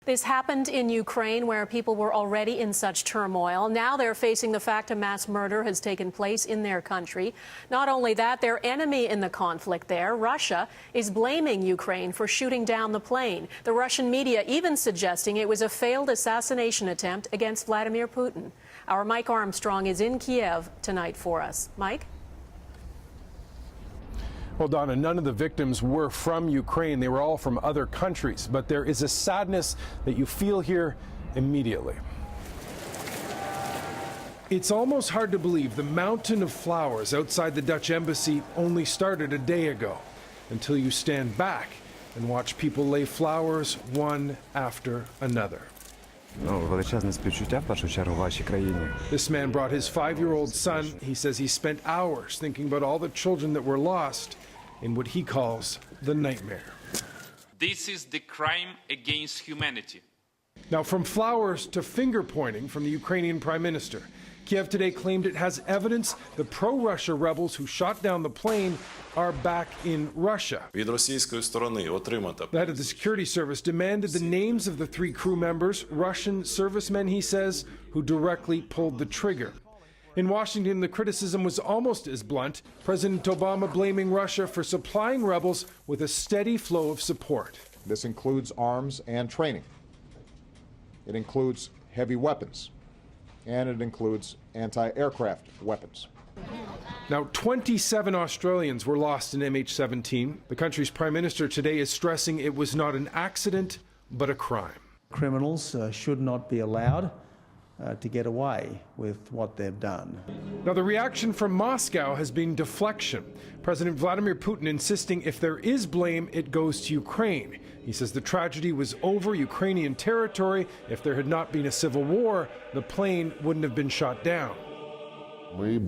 This happened in Ukraine, where people were already in such turmoil. Now they're facing the fact a mass murder has taken place in their country. Not only that, their enemy in the conflict there, Russia, is blaming Ukraine for shooting down the plane. The Russian media even suggesting it was a failed assassination attempt against Vladimir Putin. Our Mike Armstrong is in Kiev tonight for us. Mike? Well, Donna, none of the victims were from Ukraine. They were all from other countries. But there is a sadness that you feel here immediately. It's almost hard to believe the mountain of flowers outside the Dutch embassy only started a day ago, until you stand back and watch people lay flowers one after another. Величезне співчуття, в першу чергу, вашій країні. This man brought his 5-year-old son. He says he spent hours thinking about all the children that were lost in what he calls the nightmare. This is the crime against humanity. Now, from flowers to finger pointing from the Ukrainian prime minister, Kiev today claimed it has evidence the pro-Russia rebels who shot down the plane are back in Russia. Від російської сторони отримати. The head of the security service demanded the names of the 3 crew members, Russian servicemen, he says, who directly pulled the trigger. In Washington, the criticism was almost as blunt. President Obama blaming Russia for supplying rebels with a steady flow of support. This includes arms and training. It includes heavy weapons. And it includes anti-aircraft weapons. Now, 27 Australians were lost in MH17. The country's prime minister today is stressing it was not an accident, but a crime. Criminals should not be allowed to get away with what they've done. Now, the reaction from Moscow has been deflection. President Vladimir Putin insisting if there is blame, it goes to Ukraine. He says the tragedy was over Ukrainian territory. If there had not been a civil war, the plane wouldn't have been shot down. The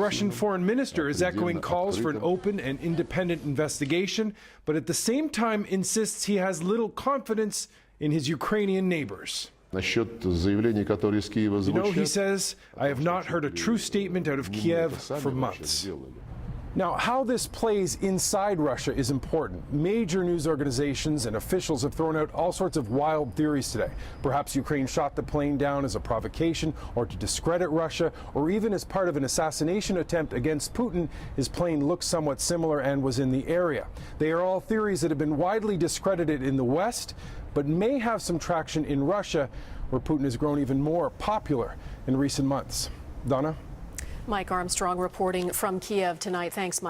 Russian foreign minister is echoing calls for an open and independent investigation, but at the same time insists he has little confidence in his Ukrainian neighbors. You know, he says, I have not heard a true statement out of Kiev for months. Now, how this plays inside Russia is important. Major news organizations and officials have thrown out all sorts of wild theories today. Perhaps Ukraine shot the plane down as a provocation or to discredit Russia, or even as part of an assassination attempt against Putin. His plane looked somewhat similar and was in the area. They are all theories that have been widely discredited in the West, but may have some traction in Russia, where Putin has grown even more popular in recent months. Donna? Mike Armstrong reporting from Kiev tonight. Thanks, Mike.